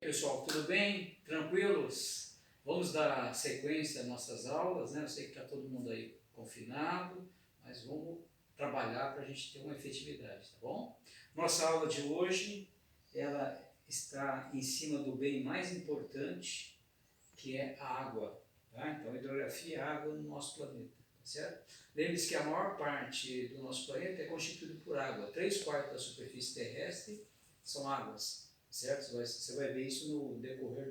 Pessoal, tudo bem? Tranquilos? Vamos dar sequência às nossas aulas, né? Eu sei que está todo mundo aí confinado, mas vamos trabalhar para a gente ter uma efetividade, tá bom? Nossa aula de hoje, ela está em cima do bem mais importante, que é a água, tá? Então, hidrografia e água no nosso planeta, tá certo? Lembre-se que a maior parte do nosso planeta é constituído por água. 3/4 da superfície terrestre são águas, certo? Você vai ver isso no decorrer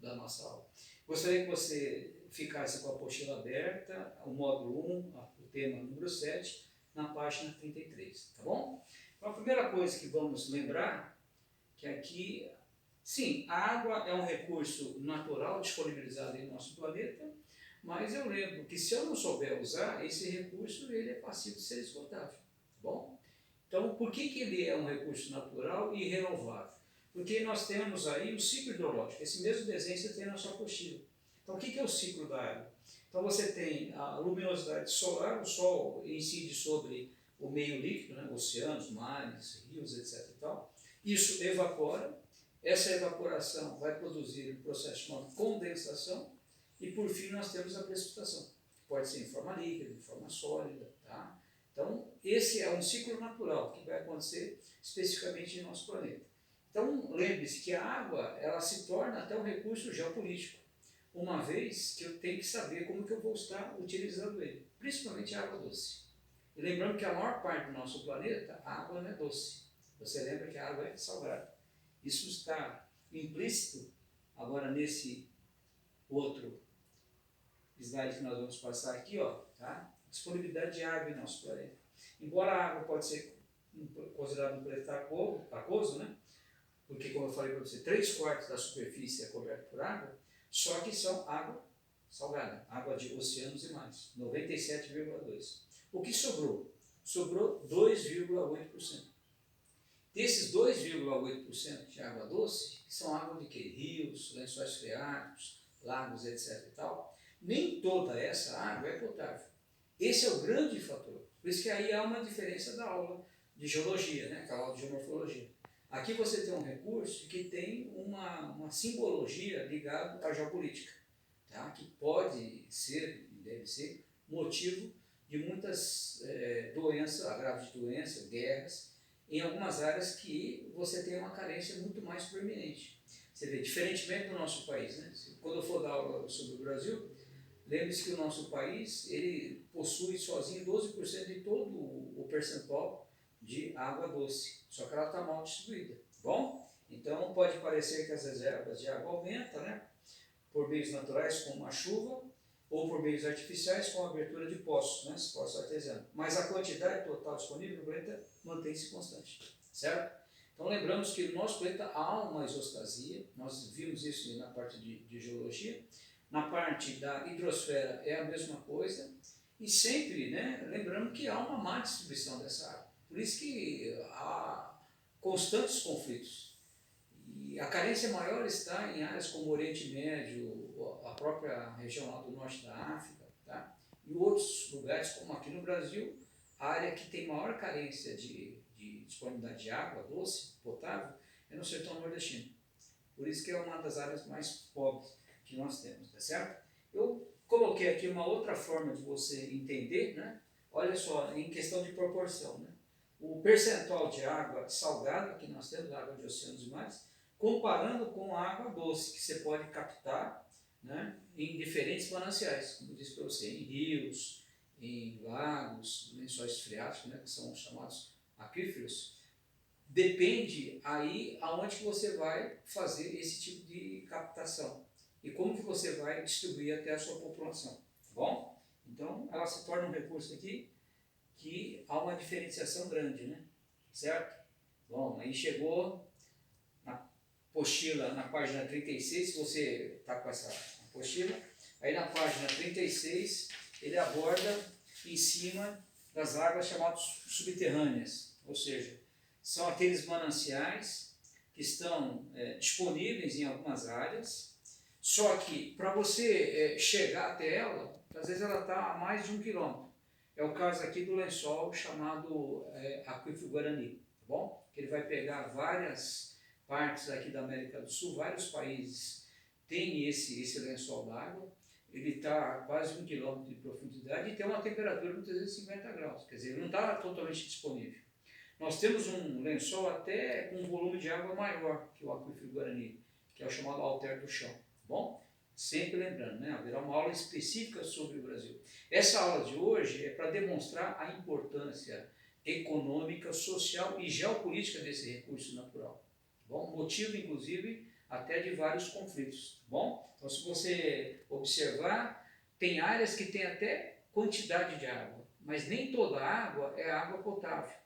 da nossa aula. Gostaria que você ficasse com a apostila aberta, o módulo 1, o tema número 7, na página 33, tá bom? Então, a primeira coisa que vamos lembrar, que aqui, sim, a água é um recurso natural disponibilizado em nosso planeta, mas eu lembro que se eu não souber usar, esse recurso ele é passível de ser esgotável, tá bom? Então, por que ele é um recurso natural e renovável? Porque nós temos aí o ciclo hidrológico. Esse mesmo desenho você tem na sua apostila. Então, o que é o ciclo da água? Então, você tem a luminosidade solar, o Sol incide sobre o meio líquido, né, oceanos, mares, rios, etc. E tal. Isso evapora. Essa evaporação vai produzir um processo chamado condensação. E, por fim, nós temos a precipitação. Pode ser em forma líquida, em forma sólida, tá? Então, esse é um ciclo natural que vai acontecer especificamente em nosso planeta. Então, lembre-se que a água ela se torna até um recurso geopolítico, uma vez que eu tenho que saber como que eu vou estar utilizando ele, principalmente a água doce. E lembrando que a maior parte do nosso planeta, a água não é doce. Você lembra que a água é salgada. Isso está implícito agora nesse outro slide que nós vamos passar aqui, ó, tá? Disponibilidade de água em nosso planeta. Embora a água pode ser considerada um planeta aquoso, né? Porque, como eu falei para você, 3/4 da superfície é coberta por água, só que são água salgada, água de oceanos e mares, 97,2%. O que sobrou? Sobrou 2,8%. Desses 2,8% de água doce, que são água de quê? Rios, lençóis freáticos, lagos, etc. e tal, nem toda essa água é potável. Esse é o grande fator. Por isso que aí há uma diferença da aula de geologia, né? Aquela aula de geomorfologia. Aqui você tem um recurso que tem uma simbologia ligada à geopolítica, tá? Que pode ser, deve ser, motivo de muitas doenças, agravos de doenças, guerras, em algumas áreas que você tem uma carência muito mais proeminente. Você vê, diferentemente do nosso país, né? Quando eu for dar aula sobre o Brasil, lembre-se que o nosso país ele possui sozinho 12% de todo o percentual de água doce, só que ela está mal distribuída. Bom, então pode parecer que as reservas de água aumentam, né? Por meios naturais, como a chuva, ou por meios artificiais, com a abertura de poços, né? Poços artesianos. Mas a quantidade total disponível no planeta mantém-se constante, certo? Então lembramos que no nosso planeta há uma isostasia, nós vimos isso na parte de geologia, na parte da hidrosfera é a mesma coisa, e sempre, né, lembrando que há uma má distribuição dessa água. Por isso que há constantes conflitos. E a carência maior está em áreas como o Oriente Médio, a própria região lá do norte da África, tá? E outros lugares, como aqui no Brasil, a área que tem maior carência de disponibilidade de água doce, potável, é no sertão nordestino. Por isso que é uma das áreas mais pobres que nós temos, tá certo? Eu coloquei aqui uma outra forma de você entender, né? Olha só, em questão de proporção, né? O percentual de água salgada que nós temos, água de oceanos e mares, comparando com a água doce que você pode captar, né, em diferentes mananciais, como eu disse para você, em rios, em lagos, lençóis freáticos, né, que são chamados aquíferos. Depende aí aonde que você vai fazer esse tipo de captação e como que você vai distribuir até a sua população, tá bom? Então, ela se torna um recurso aqui que há uma diferenciação grande, né? Certo? Bom, aí chegou na apostila, na página 36, se você está com essa apostila, aí na página 36 ele aborda em cima das águas chamadas subterrâneas, ou seja, são aqueles mananciais que estão disponíveis em algumas áreas, só que para você chegar até ela, às vezes ela está a mais de 1 quilômetro. É o caso aqui do lençol chamado Aquífero Guarani, tá bom? Que ele vai pegar várias partes aqui da América do Sul, vários países têm esse lençol d'água. Ele está a quase 1 quilômetro de profundidade e tem uma temperatura de 350 graus, quer dizer, ele não está totalmente disponível. Nós temos um lençol até com um volume de água maior que o aquífero Guarani, que é o chamado Alter do Chão, tá bom? Sempre lembrando, né? Haverá uma aula específica sobre o Brasil. Essa aula de hoje é para demonstrar a importância econômica, social e geopolítica desse recurso natural, tá bom? Motivo, inclusive, até de vários conflitos, tá bom? Então, se você observar, tem áreas que têm até quantidade de água, mas nem toda a água é água potável,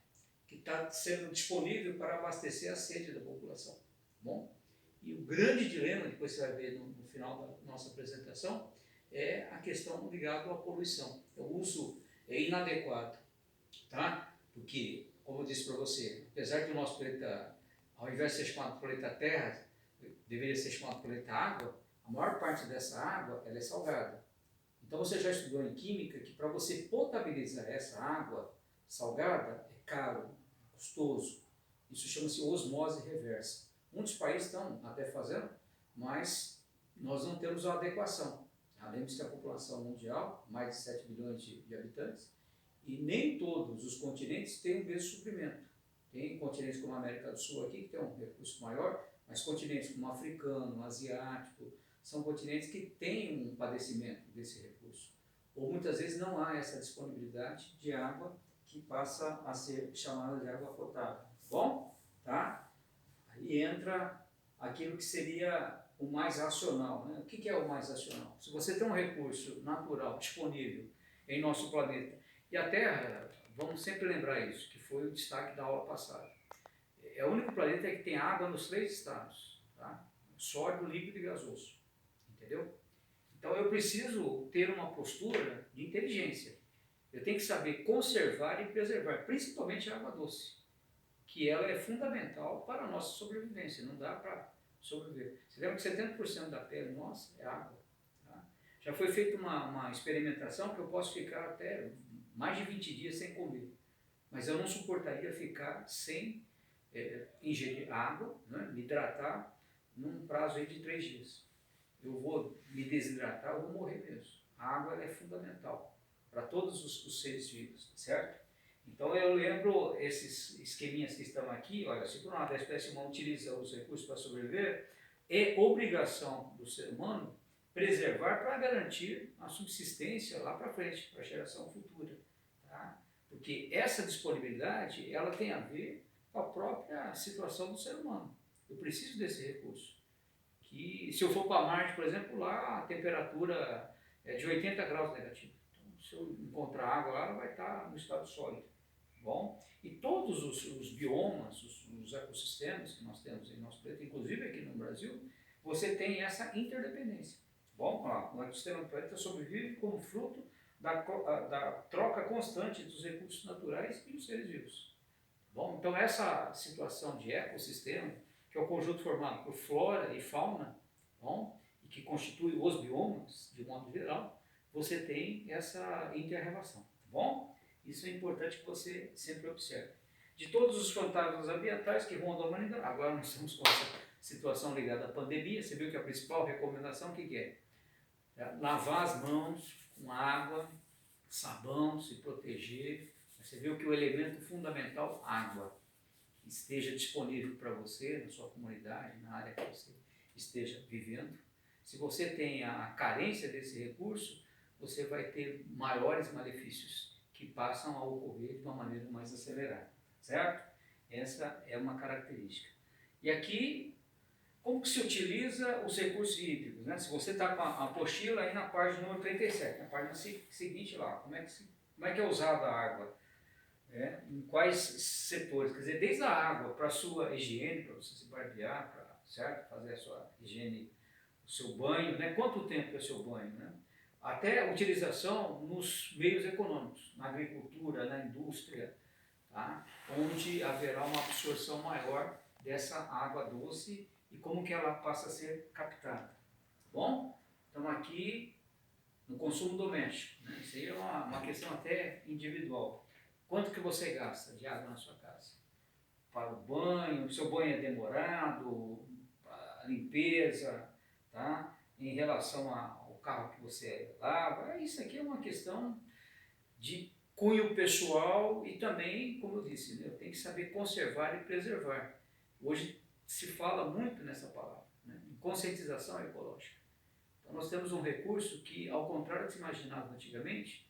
que está sendo disponível para abastecer a sede da população, tá bom? E o grande dilema, depois você vai ver no final da nossa apresentação, é a questão ligada à poluição. O uso é inadequado, tá? Porque, como eu disse para você, apesar que o nosso planeta, ao invés de ser chamado planeta Terra, deveria ser chamado planeta Água, a maior parte dessa água ela é salgada. Então você já estudou em química que para você potabilizar essa água salgada é caro, custoso. Isso chama-se osmose reversa. Muitos países estão até fazendo, mas nós não temos a adequação. Lembre-se que a população mundial, mais de 7 bilhões de habitantes, e nem todos os continentes têm o mesmo suprimento. Tem continentes como a América do Sul aqui, que tem um recurso maior, mas continentes como o africano, o asiático, são continentes que têm um padecimento desse recurso. Ou muitas vezes não há essa disponibilidade de água que passa a ser chamada de água potável. Bom? Tá? Aí entra aquilo que seria o mais racional, né? O que é o mais racional? Se você tem um recurso natural disponível em nosso planeta, e a Terra, vamos sempre lembrar isso, que foi o destaque da aula passada, é o único planeta que tem água nos 3 estados, tá? Sólido, líquido e gasoso, entendeu? Então eu preciso ter uma postura de inteligência. Eu tenho que saber conservar e preservar, principalmente a água doce, que ela é fundamental para a nossa sobrevivência, não dá para sobreviver. Você lembra que 70% da pele nossa é água. Tá? Já foi feita uma experimentação que eu posso ficar até mais de 20 dias sem comer, mas eu não suportaria ficar sem ingerir água, né, me hidratar, num prazo aí de 3 dias. Eu vou me desidratar, eu vou morrer mesmo. A água ela é fundamental para todos os seres vivos, certo? Então eu lembro esses esqueminhas que estão aqui, olha, se por um lado a espécie humana utiliza os recursos para sobreviver, é obrigação do ser humano preservar para garantir a subsistência lá para frente, para a geração futura. Tá? Porque essa disponibilidade, ela tem a ver com a própria situação do ser humano. Eu preciso desse recurso. Que se eu for para Marte, por exemplo, lá a temperatura é de 80 graus negativa. Então, se eu encontrar água lá, ela vai estar no estado sólido. Bom, e todos os biomas, os ecossistemas que nós temos em nosso planeta, inclusive aqui no Brasil, você tem essa interdependência. Bom, o ecossistema do planeta sobrevive como fruto da troca constante dos recursos naturais e dos seres vivos. Bom, então essa situação de ecossistema, que é o conjunto formado por flora e fauna, bom, e que constitui os biomas, de modo geral, você tem essa inter-relação, tá bom? Isso é importante que você sempre observe. De todos os fantasmas ambientais que rondam a humanidade, agora nós estamos com essa situação ligada à pandemia, você viu que a principal recomendação, o que é? Lavar as mãos com água, sabão, se proteger. Você viu que o elemento fundamental, água, esteja disponível para você, na sua comunidade, na área que você esteja vivendo. Se você tem a carência desse recurso, você vai ter maiores malefícios que passam a ocorrer de uma maneira mais acelerada, certo? Essa é uma característica. E aqui, como que se utiliza os recursos hídricos? Né? Se você está com a apostila aí na página número 37, na página seguinte lá, como é que é usada a água? Em quais setores? Quer dizer, desde a água para a sua higiene, para você se barbear, certo? Fazer a sua higiene, o seu banho, né? Quanto tempo é o seu banho, né? Até a utilização nos meios econômicos, na agricultura, na indústria, tá? Onde haverá uma absorção maior dessa água doce e como que ela passa a ser captada. Bom, então aqui no consumo doméstico, né? Isso aí é uma questão até individual. Quanto que você gasta de água na sua casa? para o banho, seu banho é demorado, a limpeza, tá? Em relação ao carro que você lava, isso aqui é uma questão de cunho pessoal e também, como eu disse, né, eu tenho que saber conservar e preservar. Hoje se fala muito nessa palavra, né, em conscientização ecológica. Então nós temos um recurso que, ao contrário do que se imaginava antigamente,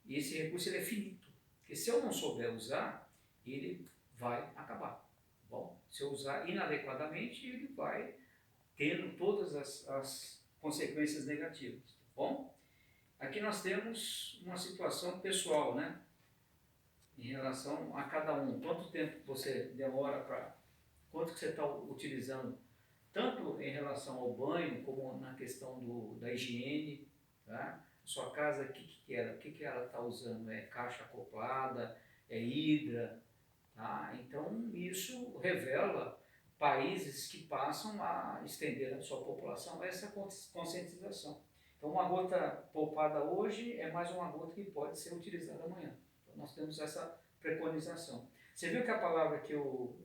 esse recurso ele é finito, porque se eu não souber usar, ele vai acabar. Tá bom? Se eu usar inadequadamente, ele vai tendo todas as consequências negativas. Tá bom? Aqui nós temos uma situação pessoal, né? Em relação a cada um. Quanto tempo você demora para... Quanto que você está utilizando, tanto em relação ao banho, como na questão da higiene, tá? Sua casa, o que ela está usando? É caixa acoplada? É hidra? Tá? Então, isso revela países que passam a estender a sua população a essa conscientização. Então, uma gota poupada hoje é mais uma gota que pode ser utilizada amanhã. Então, nós temos essa preconização. Você viu que a palavra que eu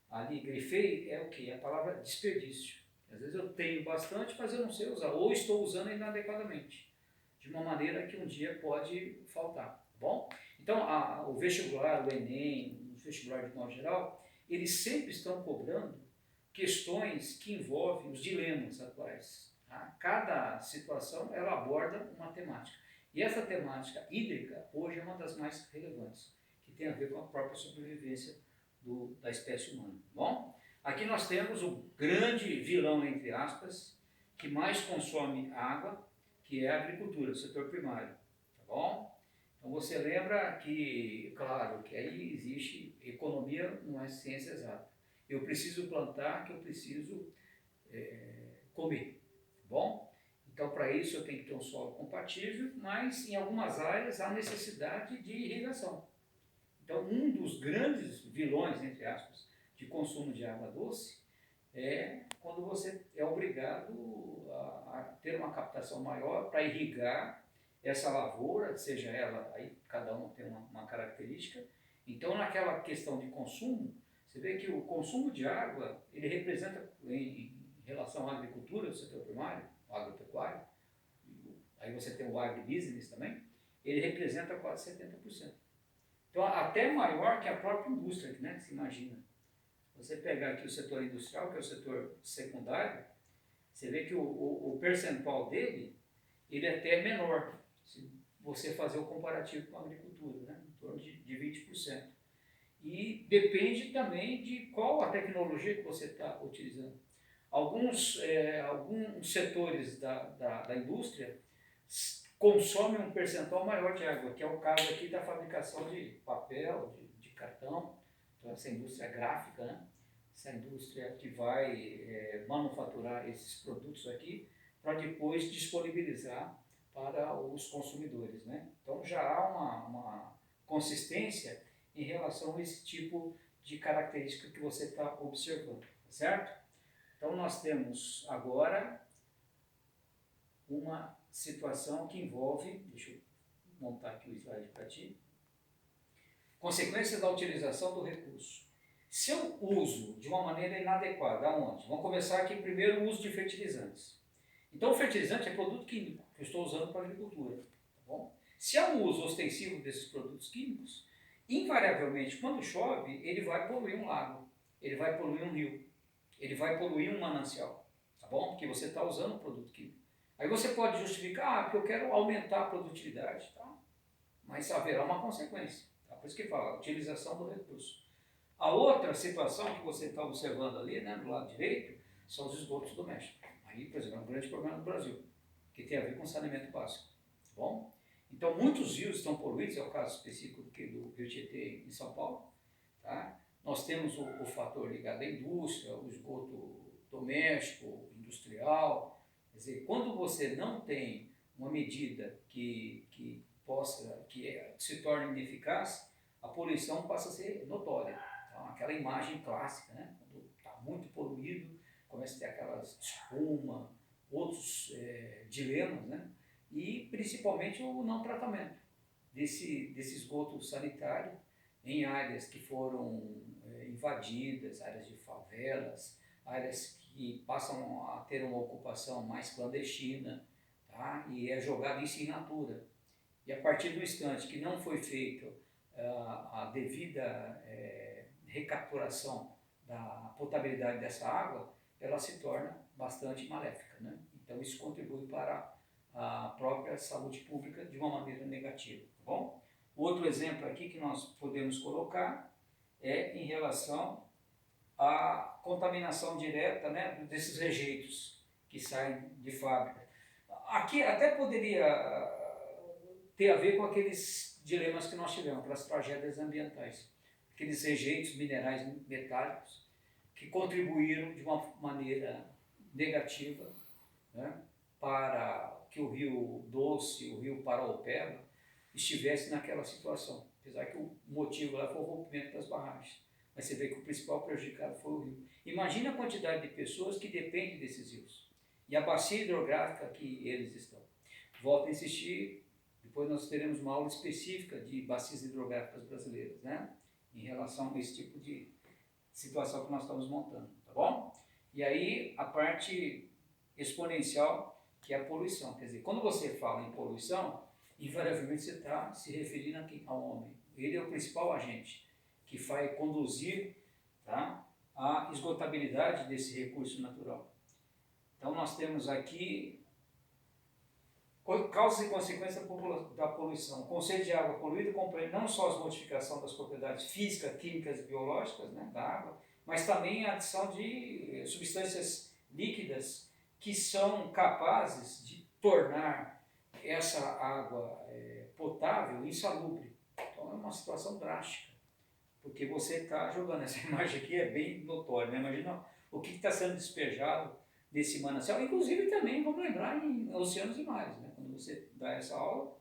ali grifei é o quê? A palavra desperdício. Às vezes eu tenho bastante, mas eu não sei usar, ou estou usando inadequadamente, de uma maneira que um dia pode faltar. Tá bom? Então, o vestibular, o Enem, o vestibular de modo geral, eles sempre estão cobrando questões que envolvem os dilemas atuais. Tá? Cada situação ela aborda uma temática. E essa temática hídrica hoje é uma das mais relevantes, que tem a ver com a própria sobrevivência da espécie humana. Bom, aqui nós temos o grande vilão, entre aspas, que mais consome água, que é a agricultura, o setor primário. Tá bom? Então você lembra que, claro, que aí existe economia, não é ciência exata. Eu preciso plantar, que eu preciso comer, tá bom? Então para isso eu tenho que ter um solo compatível, mas em algumas áreas há necessidade de irrigação. Então um dos grandes vilões, entre aspas, de consumo de água doce é quando você é obrigado a ter uma captação maior para irrigar essa lavoura, seja ela, aí cada um tem uma característica. Então, naquela questão de consumo, você vê que o consumo de água, ele representa, em relação à agricultura, o setor primário, o agropecuário, aí você tem o agribusiness também, ele representa quase 70%. Então, até maior que a própria indústria, né, que se imagina. Você pegar aqui o setor industrial, que é o setor secundário, você vê que o percentual dele, ele é até menor, se você fazer o comparativo com a agricultura, né? Em torno de 20%. E depende também de qual a tecnologia que você está utilizando. Alguns setores da indústria consomem um percentual maior de água, que é o caso aqui da fabricação de papel, de cartão, então essa indústria gráfica, né? Essa indústria que vai manufaturar esses produtos aqui para depois disponibilizar para os consumidores, né? Então já há uma consistência em relação a esse tipo de característica que você está observando, certo? Então nós temos agora uma situação que envolve, deixa eu montar aqui o slide para ti, consequências da utilização do recurso. Se eu uso de uma maneira inadequada, aonde? Vamos começar aqui primeiro o uso de fertilizantes. Então o fertilizante é produto químico que eu estou usando para a agricultura. Tá bom? Se há um uso ostensivo desses produtos químicos, invariavelmente quando chove, ele vai poluir um lago, ele vai poluir um rio, ele vai poluir um manancial. Tá bom? Porque você está usando um produto químico. Aí você pode justificar, porque eu quero aumentar a produtividade. Tá? Mas haverá uma consequência. Tá? Por isso que fala, utilização do recurso. A outra situação que você está observando ali, né, do lado direito, são os esgotos domésticos. Aí, por exemplo, é um grande problema no Brasil, que tem a ver com saneamento básico. Tá bom? Então, muitos rios estão poluídos, é o caso específico aqui do Rio Tietê em São Paulo. Tá? Nós temos o fator ligado à indústria, o esgoto doméstico, industrial. Quer dizer, quando você não tem uma medida que se torne ineficaz, a poluição passa a ser notória. Então, aquela imagem clássica, né? Quando está muito poluído, começa a ter aquelas espuma, outros dilemas, né? E principalmente o não tratamento desse esgoto sanitário em áreas que foram invadidas, áreas de favelas, áreas que passam a ter uma ocupação mais clandestina, tá? E é jogado isso in natura. E a partir do instante que não foi feito a devida recapturação da potabilidade dessa água, ela se torna bastante maléfica, né? Então isso contribui para a própria saúde pública de uma maneira negativa, tá bom? Outro exemplo aqui que nós podemos colocar é em relação à contaminação direta, né, desses rejeitos que saem de fábrica. Aqui até poderia ter a ver com aqueles dilemas que nós tivemos, aquelas tragédias ambientais, aqueles rejeitos minerais metálicos que contribuíram de uma maneira negativa, né, para que o Rio Doce, o Rio Paraopeba, estivesse naquela situação, apesar que o motivo lá foi o rompimento das barragens. Mas você vê que o principal prejudicado foi o rio. Imagina a quantidade de pessoas que dependem desses rios e a bacia hidrográfica que eles estão. Volto a insistir, depois nós teremos uma aula específica de bacias hidrográficas brasileiras, né? Em relação a esse tipo de situação que nós estamos montando, tá bom? E aí a parte exponencial, que é a poluição. Quer dizer, quando você fala em poluição, invariavelmente você está se referindo ao homem. Ele é o principal agente que vai conduzir, tá, a esgotabilidade desse recurso natural. Então nós temos aqui causas e consequências da poluição. O conceito de água poluída compreende não só a modificação das propriedades físicas, químicas e biológicas, né, da água, mas também a adição de substâncias líquidas que são capazes de tornar essa água potável insalubre. Então é uma situação drástica, porque você está jogando, essa imagem aqui é bem notória, né? Imagina o que está sendo despejado desse manancial, inclusive também, vamos lembrar, em oceanos e mares, né? Quando você dá essa aula,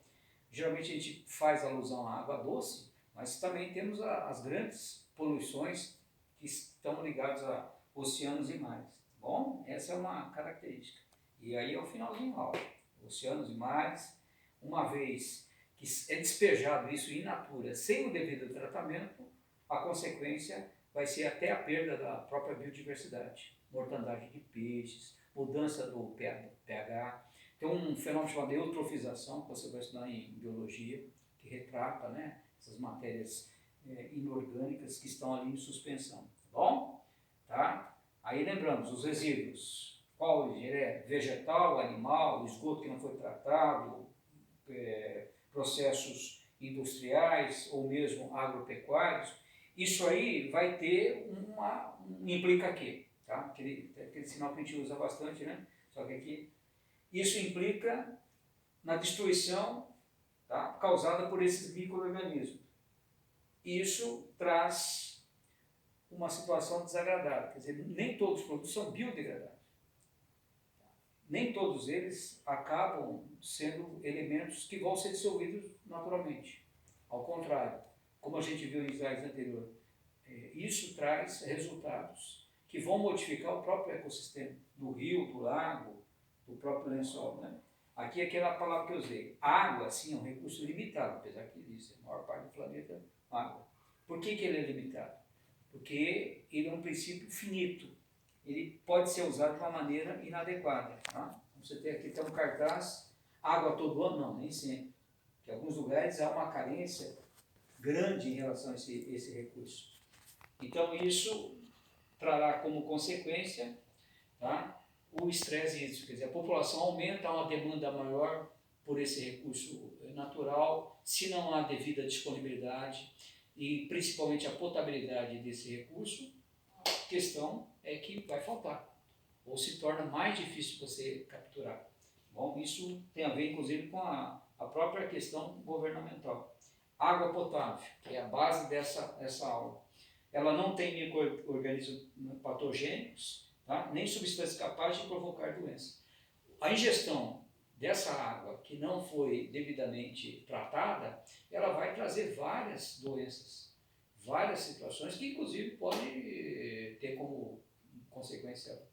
geralmente a gente faz alusão à água doce, mas também temos as grandes poluições que estão ligadas a oceanos e mares, tá bom? Essa é uma característica. E aí é o finalzinho da aula. Oceanos e mares, uma vez que é despejado isso in natura, sem o devido tratamento, a consequência vai ser até a perda da própria biodiversidade, mortandade de peixes, mudança do pH. Tem um fenômeno chamado eutrofização, que você vai estudar em biologia, que retrata, né, essas matérias inorgânicas que estão ali em suspensão, tá bom? Tá? Aí lembramos, os resíduos, qual origem? É vegetal, animal, esgoto que não foi tratado, processos industriais ou mesmo agropecuários. Isso aí vai ter implica aqui, tá? Aquele sinal que a gente usa bastante, né? Só que aqui, isso implica na destruição, tá, causada por esses micro-organismos. Isso traz uma situação desagradável, quer dizer, nem todos os produtos são biodegradáveis. Nem todos eles acabam sendo elementos que vão ser dissolvidos naturalmente. Ao contrário, como a gente viu em slides anteriores, isso traz resultados que vão modificar o próprio ecossistema do rio, do lago, do próprio lençol, né? Aqui é aquela palavra que eu usei. Água, sim, é um recurso limitado, apesar que existe a maior parte do planeta água. Por que ele é limitado? Porque ele é um princípio finito. Ele pode ser usado de uma maneira inadequada. Tá? Você tem aqui um cartaz, água todo ano? Não, nem sempre. Em alguns lugares há uma carência grande em relação a esse recurso. Então isso trará como consequência, tá, o estresse hídrico, quer dizer, a população aumenta, há uma demanda maior por esse recurso natural, se não há devida disponibilidade e principalmente a potabilidade desse recurso, a questão é que vai faltar, ou se torna mais difícil você capturar. Bom, isso tem a ver inclusive com a própria questão governamental. Água potável, que é a base dessa aula. Ela não tem micro-organismos patogênicos, tá? Nem substâncias capazes de provocar doença. A ingestão dessa água que não foi devidamente tratada, ela vai trazer várias doenças, várias situações que inclusive podem ter como consequência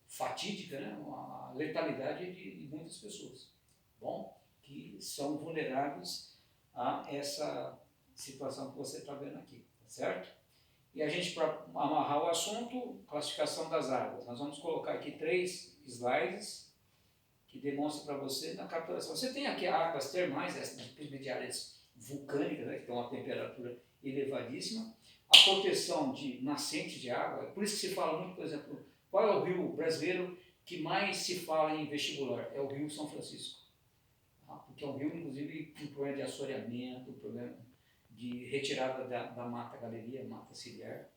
fatídica, né, a letalidade de muitas pessoas, bom, que são vulneráveis a essa situação que você está vendo aqui, tá certo? E a gente, para amarrar o assunto, classificação das águas. Nós vamos colocar aqui 3 slides que demonstram para você na capturação. Você tem aqui águas termais, essas intermediárias vulcânicas, né, que tem uma temperatura elevadíssima. A proteção de nascentes de água, por isso que se fala muito, por exemplo, qual é o rio brasileiro que mais se fala em vestibular? É o Rio São Francisco. Tá? Porque é um rio, inclusive, com problema de assoreamento, problema de retirada da mata galeria, mata ciliar.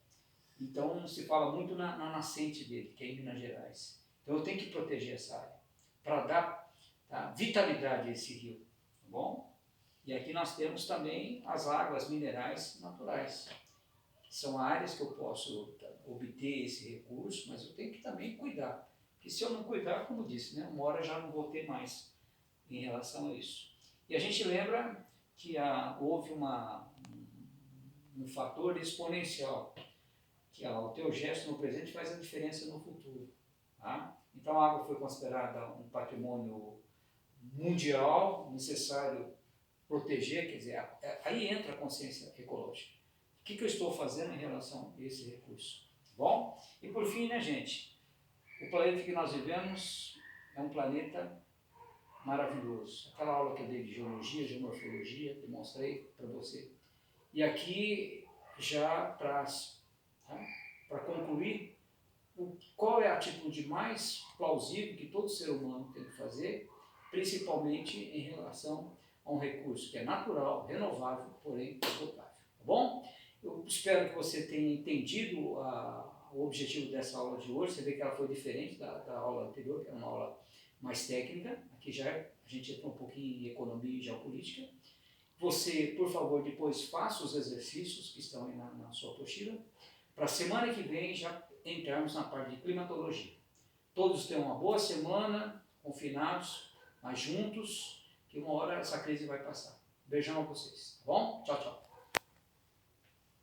Então, se fala muito na nascente dele, que é em Minas Gerais. Então, eu tenho que proteger essa área, para dar, tá, vitalidade a esse rio, tá bom? E aqui nós temos também as águas minerais naturais, que são áreas que eu posso obter esse recurso, mas eu tenho que também cuidar. Porque se eu não cuidar, como disse, né, uma hora já não vou ter mais em relação a isso. E a gente lembra que houve um fator exponencial, que o teu gesto no presente faz a diferença no futuro. Tá? Então a água foi considerada um patrimônio mundial, necessário proteger, quer dizer, aí entra a consciência ecológica. O que eu estou fazendo em relação a esse recurso? Bom? E por fim, né, gente, o planeta que nós vivemos é um planeta maravilhoso. Aquela aula que eu dei de geologia, geomorfologia, demonstrei para você. E aqui, já para concluir, qual é a atitude mais plausível que todo ser humano tem que fazer, principalmente em relação a um recurso que é natural, renovável, porém esgotável. Tá bom? Eu espero que você tenha entendido o objetivo dessa aula de hoje. Você vê que ela foi diferente da aula anterior, que era uma aula mais técnica. Aqui já a gente entrou um pouquinho em economia e geopolítica. Você, por favor, depois faça os exercícios que estão aí na sua apostila, para a semana que vem já entrarmos na parte de climatologia. Todos tenham uma boa semana, confinados, mas juntos, que uma hora essa crise vai passar. Beijão a vocês, tá bom? Tchau, tchau.